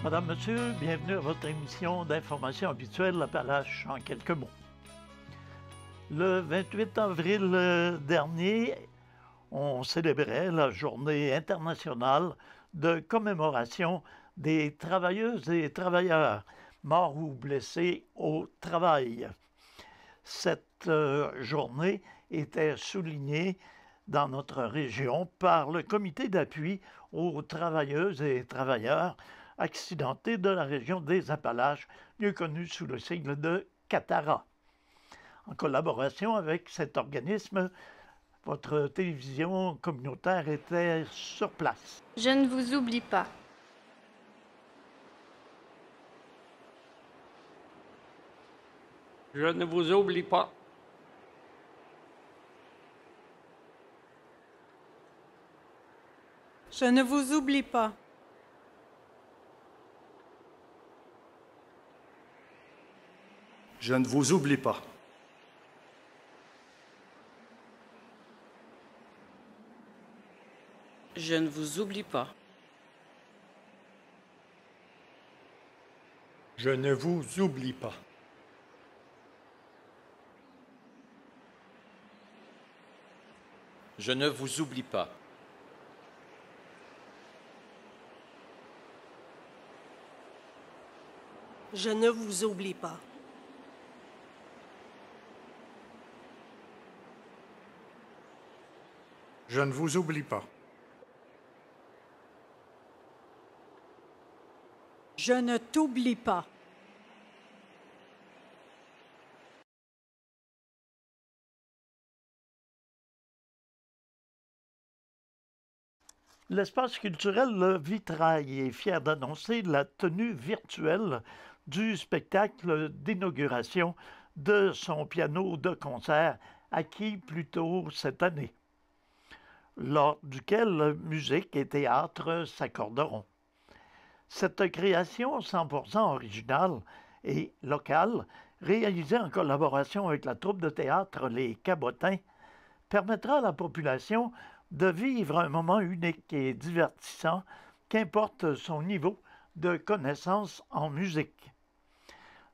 Madame, Monsieur, bienvenue à votre émission d'information habituelle Appalaches en quelques mots. Le 28 avril dernier, on célébrait la journée internationale de commémoration des travailleuses et travailleurs morts ou blessés au travail. Cette journée était soulignée dans notre région par le comité d'appui aux travailleuses et travailleurs accidentés de la région des Appalaches, mieux connue sous le sigle de CATARA. En collaboration avec cet organisme, votre télévision communautaire était sur place. Je ne vous oublie pas. Je ne vous oublie pas. Je ne vous oublie pas. Je ne vous oublie pas. Je ne vous oublie pas. Je ne vous oublie pas. Je ne vous oublie pas. Je ne vous oublie pas. Je ne vous oublie pas. Je ne t'oublie pas. L'espace culturel Le Vitrail est fier d'annoncer la tenue virtuelle du spectacle d'inauguration de son piano de concert acquis plus tôt cette année, lors duquel musique et théâtre s'accorderont. Cette création 100% originale et locale, réalisée en collaboration avec la troupe de théâtre Les Cabotins, permettra à la population de vivre un moment unique et divertissant, qu'importe son niveau de connaissance en musique.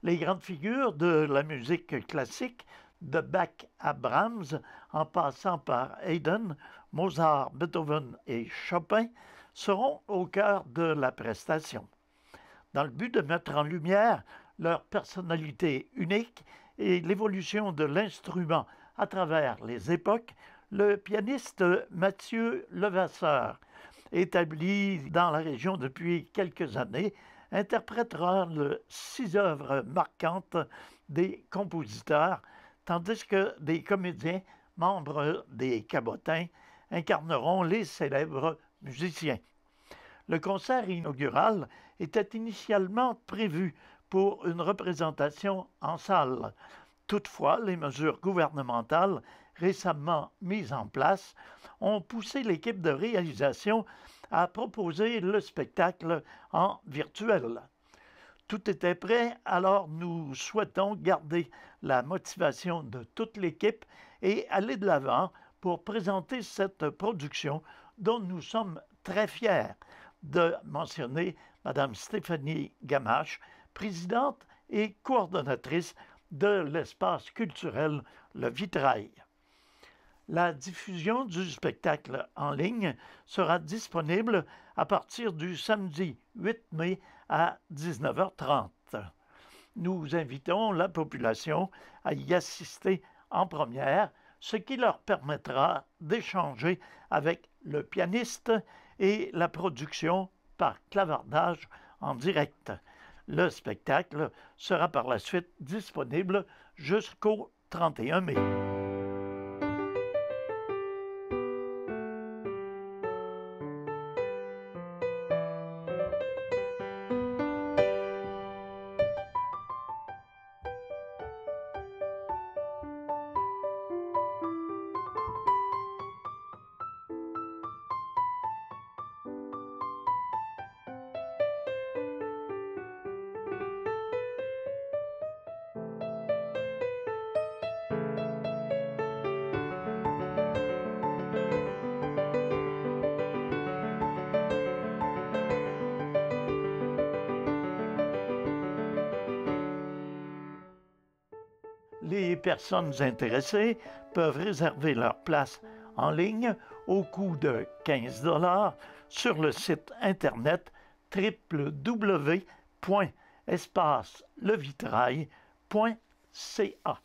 Les grandes figures de la musique classique, de Bach à Brahms, en passant par Haydn, Mozart, Beethoven et Chopin, seront au cœur de la prestation. Dans le but de mettre en lumière leur personnalité unique et l'évolution de l'instrument à travers les époques, le pianiste Mathieu Levasseur, établi dans la région depuis quelques années, interprétera 6 œuvres marquantes des compositeurs, tandis que des comédiens, membres des Cabotins, incarneront les célèbres musiciens. Le concert inaugural était initialement prévu pour une représentation en salle. Toutefois, les mesures gouvernementales récemment mises en place ont poussé l'équipe de réalisation à proposer le spectacle en virtuel. Tout était prêt, alors nous souhaitons garder la motivation de toute l'équipe et aller de l'avant pour présenter cette production dont nous sommes très fiers de mentionner Mme Stéphanie Gamache, présidente et coordonnatrice de l'espace culturel Le Vitrail. La diffusion du spectacle en ligne sera disponible à partir du samedi 8 mai à 19h30. Nous invitons la population à y assister en première, ce qui leur permettra d'échanger avec le pianiste et la production par clavardage en direct. Le spectacle sera par la suite disponible jusqu'au 31 mai. Les personnes intéressées peuvent réserver leur place en ligne au coût de 15 $ sur le site internet www.espacelevitrail.ca.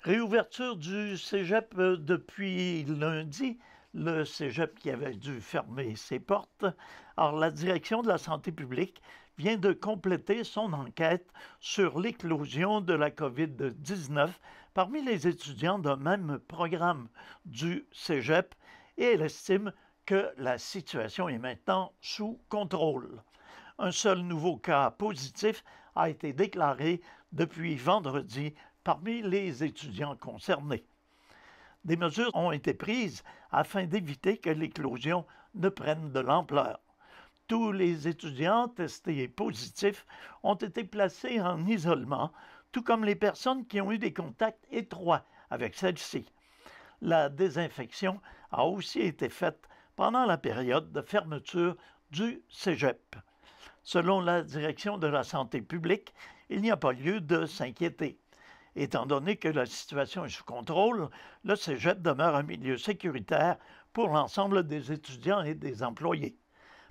Réouverture du cégep depuis lundi, le cégep qui avait dû fermer ses portes. Alors, la direction de la santé publique vient de compléter son enquête sur l'éclosion de la COVID-19 parmi les étudiants d'un même programme du cégep et elle estime que la situation est maintenant sous contrôle. Un seul nouveau cas positif a été déclaré depuis vendredi parmi les étudiants concernés. Des mesures ont été prises afin d'éviter que l'éclosion ne prenne de l'ampleur. Tous les étudiants testés positifs ont été placés en isolement, tout comme les personnes qui ont eu des contacts étroits avec celles-ci. La désinfection a aussi été faite pendant la période de fermeture du cégep. Selon la direction de la santé publique, il n'y a pas lieu de s'inquiéter. Étant donné que la situation est sous contrôle, le cégep demeure un milieu sécuritaire pour l'ensemble des étudiants et des employés.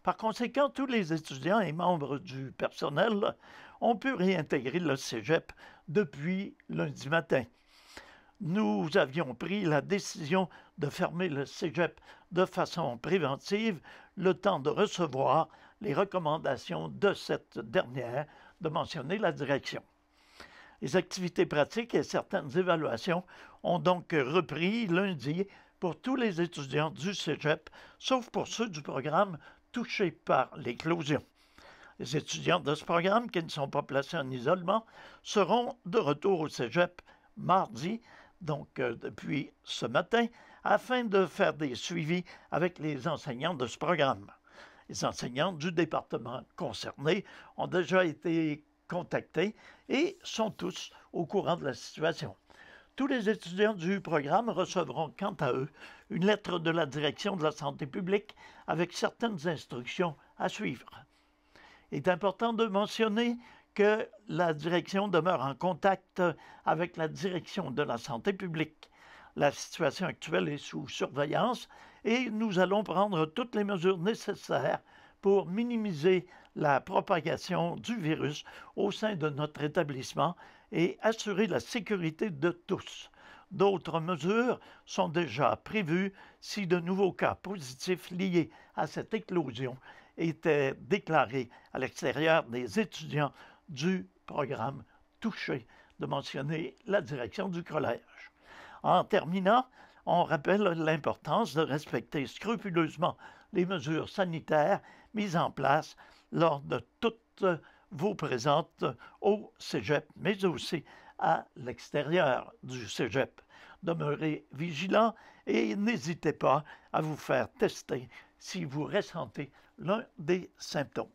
Par conséquent, tous les étudiants et membres du personnel ont pu réintégrer le cégep depuis lundi matin. Nous avions pris la décision de fermer le cégep de façon préventive, le temps de recevoir les recommandations de cette dernière, de mentionner la direction. Les activités pratiques et certaines évaluations ont donc repris lundi pour tous les étudiants du cégep, sauf pour ceux du programme touchés par l'éclosion. Les étudiants de ce programme qui ne sont pas placés en isolement seront de retour au cégep mardi, donc depuis ce matin, afin de faire des suivis avec les enseignants de ce programme. Les enseignants du département concerné ont déjà été contactés et sont tous au courant de la situation. Tous les étudiants du programme recevront, quant à eux, une lettre de la direction de la santé publique avec certaines instructions à suivre. Il est important de mentionner que la direction demeure en contact avec la direction de la santé publique. La situation actuelle est sous surveillance et nous allons prendre toutes les mesures nécessaires pour minimiser la propagation du virus au sein de notre établissement et assurer la sécurité de tous. D'autres mesures sont déjà prévues si de nouveaux cas positifs liés à cette éclosion étaient déclarés à l'extérieur des étudiants du programme touché, de mentionner la direction du collège. En terminant, on rappelle l'importance de respecter scrupuleusement les mesures sanitaires mises en place lors de toutes vos présentes au cégep, mais aussi à l'extérieur du cégep. Demeurez vigilants et n'hésitez pas à vous faire tester si vous ressentez l'un des symptômes.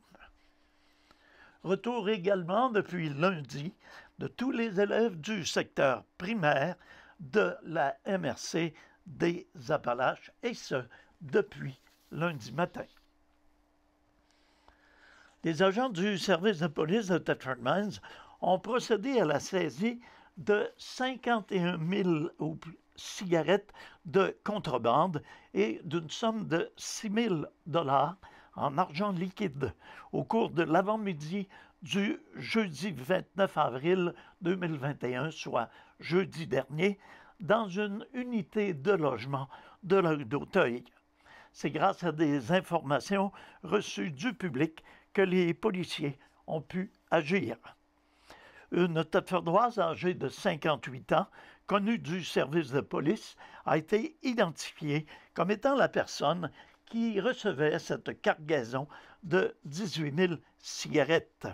Retour également depuis lundi de tous les élèves du secteur primaire de la MRC des Appalaches, et ce, depuis lundi matin. Les agents du service de police de Thetford Mines ont procédé à la saisie de 51 000 cigarettes de contrebande et d'une somme de 6 000 $ en argent liquide au cours de l'avant-midi du jeudi 29 avril 2021, soit jeudi dernier, dans une unité de logement de la rue d'Auteuil. C'est grâce à des informations reçues du public que les policiers ont pu agir. Une Thetfordoise âgée de 58 ans, connue du service de police, a été identifiée comme étant la personne qui recevait cette cargaison de 18 000 cigarettes.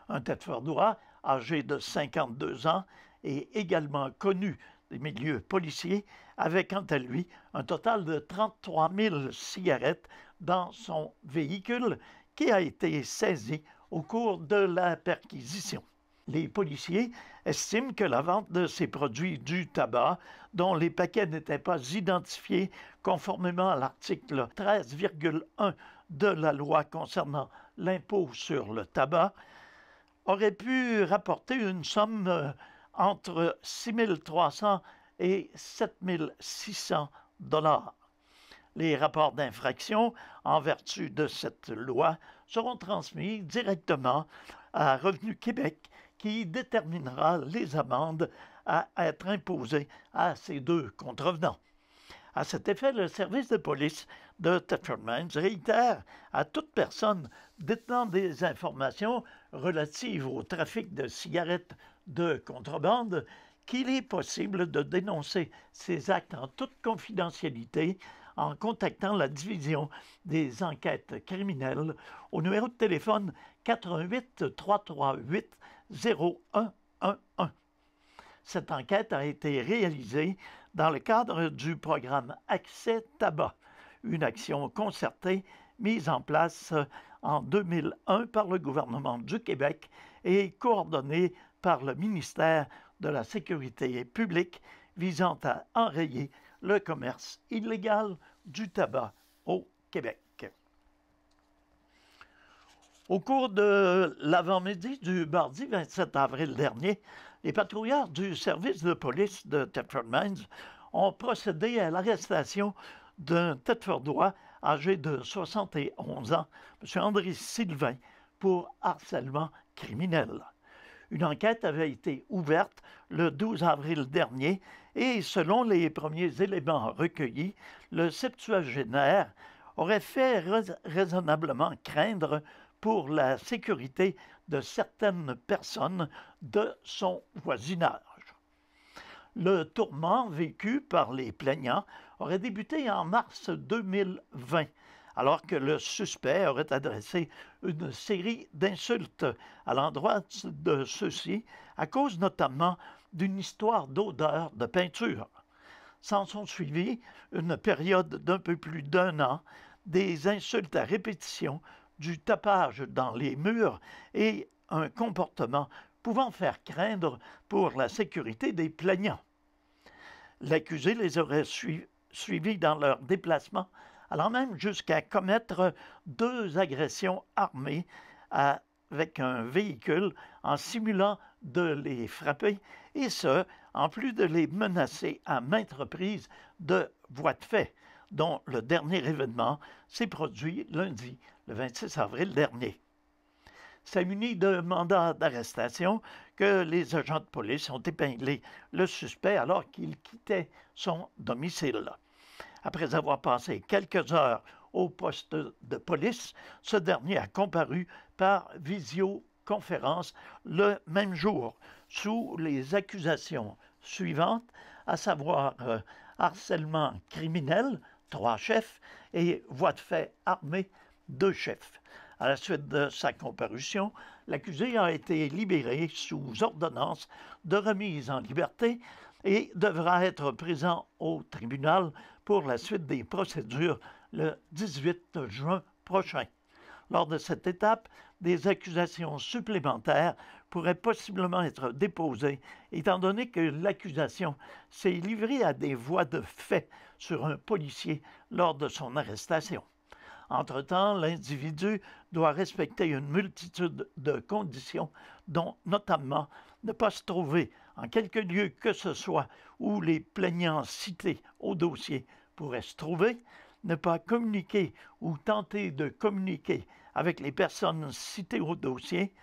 Un Thetfordois âgé de 52 ans et également connu des milieux policiers avait quant à lui un total de 33 000 cigarettes dans son véhicule qui a été saisi au cours de la perquisition. Les policiers estiment que la vente de ces produits du tabac, dont les paquets n'étaient pas identifiés conformément à l'article 13,1 de la loi concernant l'impôt sur le tabac, aurait pu rapporter une somme entre 6 300 et 7 600 $. Les rapports d'infraction, en vertu de cette loi, seront transmis directement à Revenu Québec, qui déterminera les amendes à être imposées à ces deux contrevenants. À cet effet, le service de police de Thetford Mines réitère à toute personne détenant des informations relatives au trafic de cigarettes de contrebande qu'il est possible de dénoncer ces actes en toute confidentialité en contactant la division des enquêtes criminelles au numéro de téléphone 88 338 0111. Cette enquête a été réalisée dans le cadre du programme Accès Tabac, une action concertée mise en place en 2001 par le gouvernement du Québec et coordonnée par le ministère de la Sécurité publique visant à enrayer le commerce illégal du tabac au Québec. Au cours de l'avant-midi du mardi 27 avril dernier, les patrouilleurs du service de police de Thetford Mines ont procédé à l'arrestation d'un Thetfordois âgé de 71 ans, M. André Sylvain, pour harcèlement criminel. Une enquête avait été ouverte le 12 avril dernier et, selon les premiers éléments recueillis, le septuagénaire aurait fait raisonnablement craindre pour la sécurité de certaines personnes de son voisinage. Le tourment vécu par les plaignants aurait débuté en mars 2020, alors que le suspect aurait adressé une série d'insultes à l'endroit de ceux-ci, à cause notamment d'une histoire d'odeur de peinture. S'en sont suivis une période d'un peu plus d'un an, des insultes à répétition, du tapage dans les murs et un comportement pouvant faire craindre pour la sécurité des plaignants. L'accusé les aurait suivis dans leur déplacement, allant même jusqu'à commettre 2 agressions armées avec un véhicule en simulant de les frapper, et ce, en plus de les menacer à maintes reprises de voies de fait, dont le dernier événement s'est produit lundi, le 26 avril dernier. C'est muni de mandat d'arrestation que les agents de police ont épinglé le suspect alors qu'il quittait son domicile. Après avoir passé quelques heures au poste de police, ce dernier a comparu par visioconférence le même jour sous les accusations suivantes, à savoir harcèlement criminel, 3 chefs, et voies de fait armées, 2 chefs. À la suite de sa comparution, l'accusé a été libéré sous ordonnance de remise en liberté et devra être présent au tribunal pour la suite des procédures le 18 juin prochain. Lors de cette étape, des accusations supplémentaires pourraient possiblement être déposées, étant donné que l'accusation s'est livrée à des voies de fait sur un policier lors de son arrestation. Entre-temps, l'individu doit respecter une multitude de conditions, dont notamment ne pas se trouver en quelque lieu que ce soit où les plaignants cités au dossier pourraient se trouver, ne pas communiquer ou tenter de communiquer avec les personnes citées au dossier,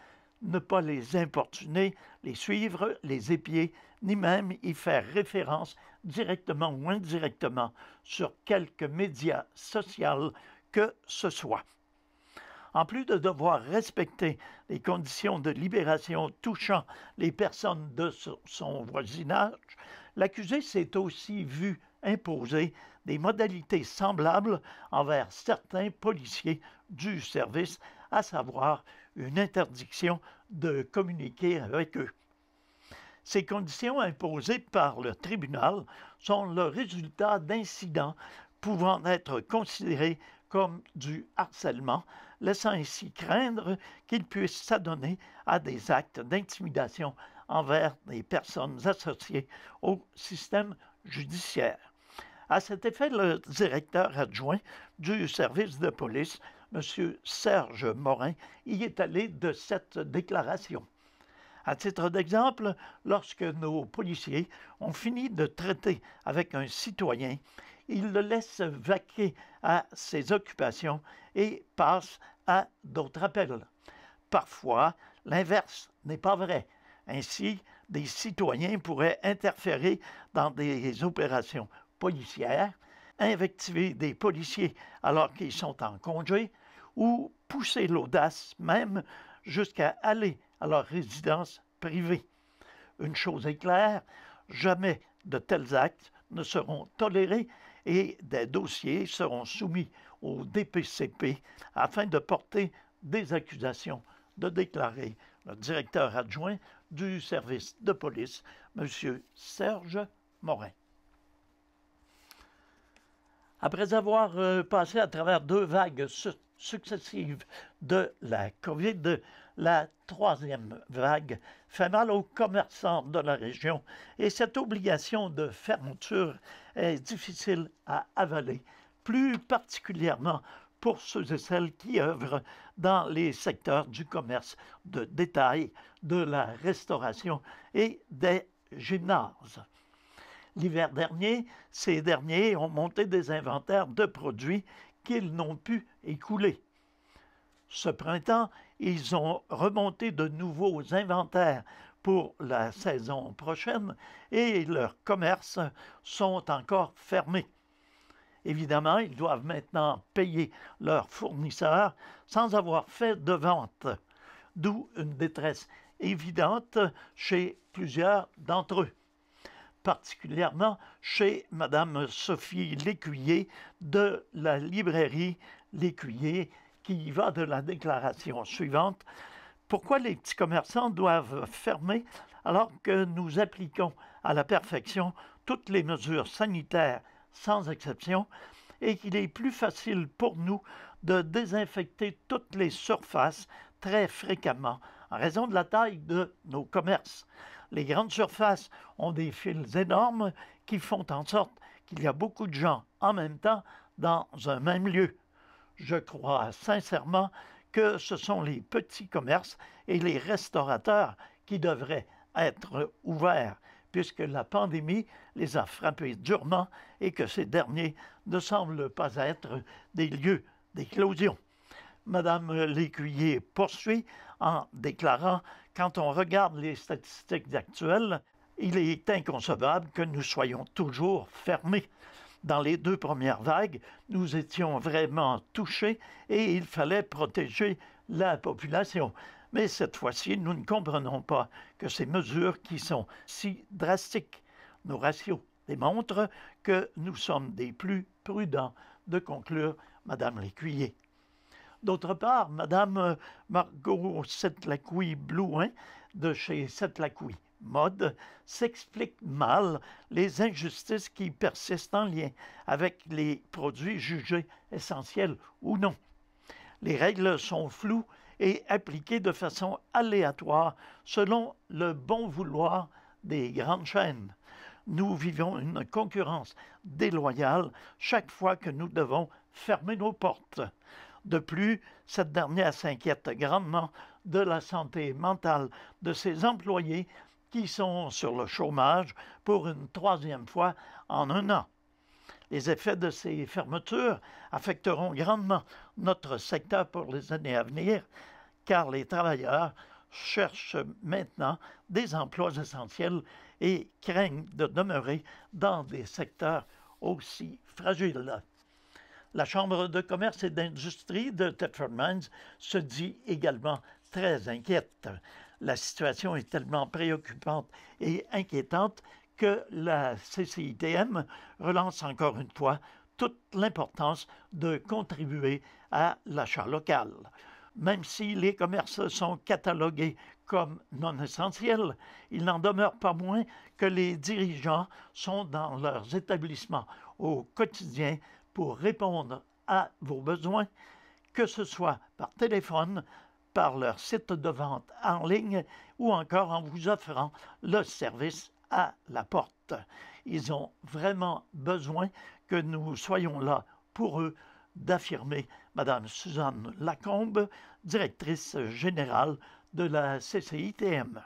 ne pas les importuner, les suivre, les épier, ni même y faire référence directement ou indirectement sur quelque média social que ce soit. En plus de devoir respecter les conditions de libération touchant les personnes de son voisinage, l'accusé s'est aussi vu imposer des modalités semblables envers certains policiers du service, à savoir une interdiction de communiquer avec eux. Ces conditions imposées par le tribunal sont le résultat d'incidents pouvant être considérés comme du harcèlement, laissant ainsi craindre qu'il puisse s'adonner à des actes d'intimidation envers des personnes associées au système judiciaire. À cet effet, le directeur adjoint du service de police, M. Serge Morin, y est allé de cette déclaration. À titre d'exemple, lorsque nos policiers ont fini de traiter avec un citoyen, ils le laissent vaquer à ses occupations et passent à d'autres appels. Parfois, l'inverse n'est pas vrai. Ainsi, des citoyens pourraient interférer dans des opérations policières, invectiver des policiers alors qu'ils sont en congé ou pousser l'audace même jusqu'à aller à leur résidence privée. Une chose est claire, jamais de tels actes ne seront tolérés et des dossiers seront soumis au DPCP afin de porter des accusations, de déclarer le directeur adjoint du service de police, M. Serge Morin. Après avoir passé à travers 2 vagues successives de la COVID, la 3e vague fait mal aux commerçants de la région et cette obligation de fermeture est difficile à avaler, plus particulièrement pour ceux et celles qui œuvrent dans les secteurs du commerce de détail, de la restauration et des gymnases. L'hiver dernier, ces derniers ont monté des inventaires de produits qu'ils n'ont pu écouler. Ce printemps, ils ont remonté de nouveaux inventaires pour la saison prochaine et leurs commerces sont encore fermés. Évidemment, ils doivent maintenant payer leurs fournisseurs sans avoir fait de vente, d'où une détresse évidente chez plusieurs d'entre eux, particulièrement chez Mme Sophie Lécuyer de la librairie Lécuyer, qui va de la déclaration suivante. Pourquoi les petits commerçants doivent fermer alors que nous appliquons à la perfection toutes les mesures sanitaires sans exception et qu'il est plus facile pour nous de désinfecter toutes les surfaces très fréquemment en raison de la taille de nos commerces. Les grandes surfaces ont des fils énormes qui font en sorte qu'il y a beaucoup de gens en même temps dans un même lieu. Je crois sincèrement que ce sont les petits commerces et les restaurateurs qui devraient être ouverts, puisque la pandémie les a frappés durement et que ces derniers ne semblent pas être des lieux d'éclosion. Madame Lécuyer poursuit en déclarant « Quand on regarde les statistiques actuelles, il est inconcevable que nous soyons toujours fermés. Dans les 2 premières vagues, nous étions vraiment touchés et il fallait protéger la population. Mais cette fois-ci, nous ne comprenons pas que ces mesures qui sont si drastiques. Nos ratios démontrent que nous sommes des plus prudents, de conclure Mme Lécuyer. D'autre part, Mme Margot Setlacouille-Blouin de chez Setlacouille Mode s'explique mal les injustices qui persistent en lien avec les produits jugés essentiels ou non. Les règles sont floues et appliquées de façon aléatoire selon le bon vouloir des grandes chaînes. Nous vivons une concurrence déloyale chaque fois que nous devons fermer nos portes. De plus, cette dernière s'inquiète grandement de la santé mentale de ses employés qui sont sur le chômage pour une 3e fois en 1 an. Les effets de ces fermetures affecteront grandement notre secteur pour les années à venir, car les travailleurs cherchent maintenant des emplois essentiels et craignent de demeurer dans des secteurs aussi fragiles. La Chambre de commerce et d'industrie de Thetford Mines se dit également très inquiète. La situation est tellement préoccupante et inquiétante que la CCITM relance encore une fois toute l'importance de contribuer à l'achat local. Même si les commerces sont catalogués comme non essentiels, il n'en demeure pas moins que les dirigeants sont dans leurs établissements au quotidien pour répondre à vos besoins, que ce soit par téléphone, par leur site de vente en ligne ou encore en vous offrant le service à la porte. Ils ont vraiment besoin que nous soyons là pour eux, d'affirmer Mme Suzanne Lacombe, directrice générale de la CCITM.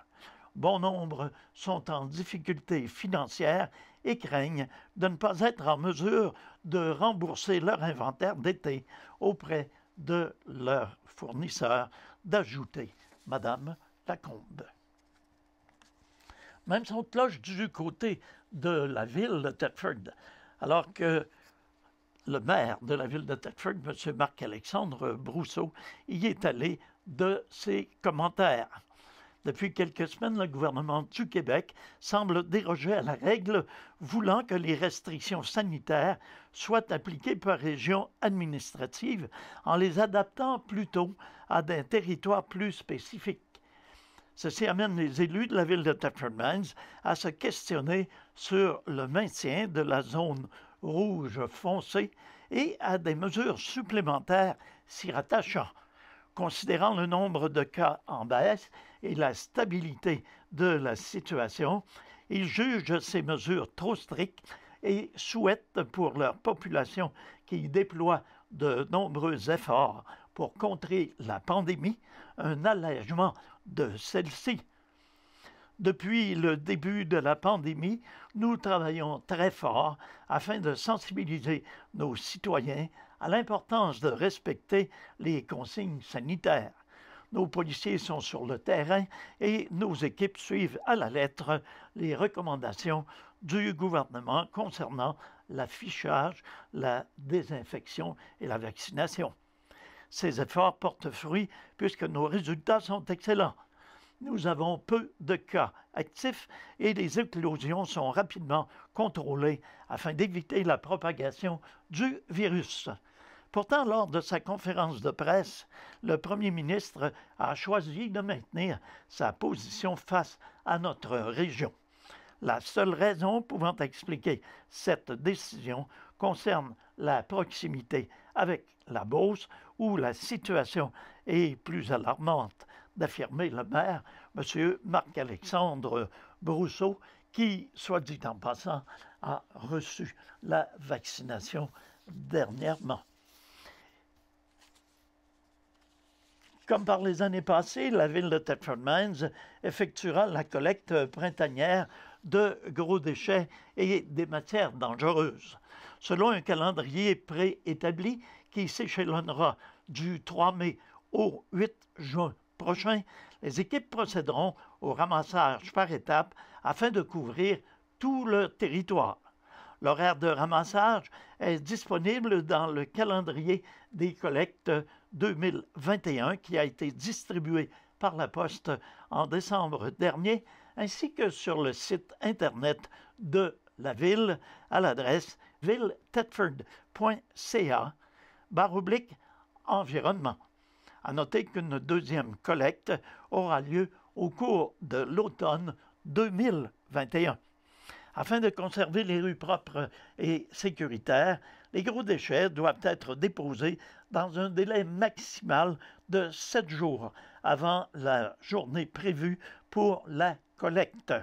Bon nombre sont en difficulté financière et craignent de ne pas être en mesure de rembourser leur inventaire d'été auprès de leurs fournisseurs, d'ajouter Madame Lacombe. Même son cloche du côté de la ville de Thetford, alors que le maire de la ville de Thetford, M. Marc-Alexandre Brousseau, y est allé de ses commentaires. Depuis quelques semaines, le gouvernement du Québec semble déroger à la règle, voulant que les restrictions sanitaires soient appliquées par région administrative en les adaptant plutôt à des territoires plus spécifiques. Ceci amène les élus de la ville de Thetford Mines à se questionner sur le maintien de la zone rouge foncé et à des mesures supplémentaires s'y rattachant. Considérant le nombre de cas en baisse et la stabilité de la situation, ils jugent ces mesures trop strictes et souhaitent pour leur population qui déploie de nombreux efforts pour contrer la pandémie un allègement de celle-ci. Depuis le début de la pandémie, nous travaillons très fort afin de sensibiliser nos citoyens à l'importance de respecter les consignes sanitaires. Nos policiers sont sur le terrain et nos équipes suivent à la lettre les recommandations du gouvernement concernant l'affichage, la désinfection et la vaccination. Ces efforts portent fruit puisque nos résultats sont excellents. Nous avons peu de cas actifs et les éclosions sont rapidement contrôlées afin d'éviter la propagation du virus. Pourtant, lors de sa conférence de presse, le premier ministre a choisi de maintenir sa position face à notre région. La seule raison pouvant expliquer cette décision concerne la proximité avec la Beauce, où la situation est plus alarmante, d'affirmer le maire, M. Marc-Alexandre Brousseau, qui, soit dit en passant, a reçu la vaccination dernièrement. Comme par les années passées, la ville de Thetford Mines effectuera la collecte printanière de gros déchets et des matières dangereuses. Selon un calendrier préétabli qui s'échelonnera du 3 mai au 8 juin prochain, les équipes procéderont au ramassage par étapes afin de couvrir tout le territoire. L'horaire de ramassage est disponible dans le calendrier des collectes 2021 qui a été distribué par la Poste en décembre dernier, ainsi que sur le site Internet de la ville à l'adresse ville-thetford.ca/environnement. À noter qu'une deuxième collecte aura lieu au cours de l'automne 2021. Afin de conserver les rues propres et sécuritaires, les gros déchets doivent être déposés dans un délai maximal de 7 jours avant la journée prévue pour la collecte.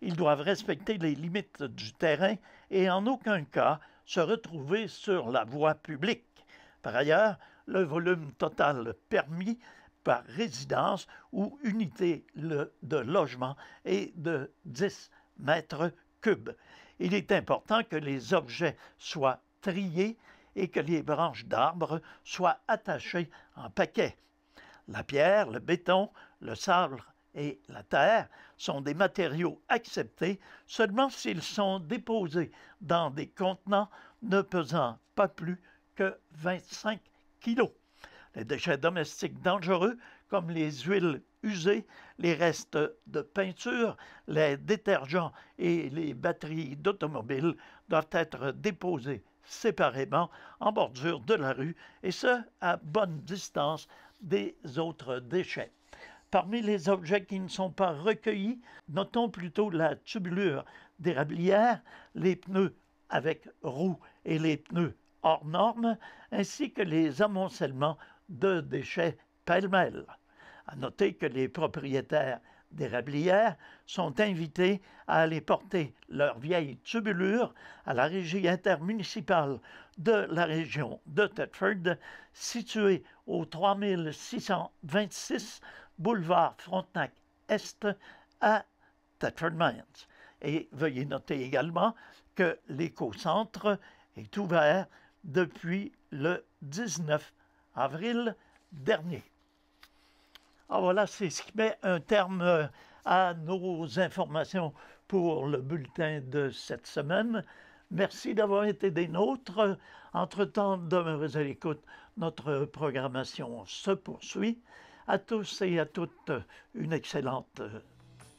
Ils doivent respecter les limites du terrain et en aucun cas se retrouver sur la voie publique. Par ailleurs, le volume total permis par résidence ou unité de logement est de 10 mètres cubes. Il est important que les objets soient triés et que les branches d'arbres soient attachées en paquets. La pierre, le béton, le sable et la terre sont des matériaux acceptés seulement s'ils sont déposés dans des contenants ne pesant pas plus que 25 kilos. Les déchets domestiques dangereux, comme les huiles usées, les restes de peinture, les détergents et les batteries d'automobile doivent être déposés séparément en bordure de la rue, et ce, à bonne distance des autres déchets. Parmi les objets qui ne sont pas recueillis, notons plutôt la tubulure d'érablière, les pneus avec roues et les pneus hors normes, ainsi que les amoncellements de déchets pêle-mêle. À noter que les propriétaires d'érablières sont invités à aller porter leurs vieilles tubulures à la régie intermunicipale de la région de Thetford, située au 3626 boulevard Frontenac-Est à Thetford Mines. Et veuillez noter également que l'éco-centre est ouvert depuis le 19 avril dernier. Alors voilà, c'est ce qui met un terme à nos informations pour le bulletin de cette semaine. Merci d'avoir été des nôtres. Entre-temps, demeurez à l'écoute. Notre programmation se poursuit. À tous et à toutes, une excellente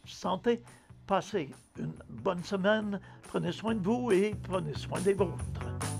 santé. Passez une bonne semaine. Prenez soin de vous et prenez soin des vôtres.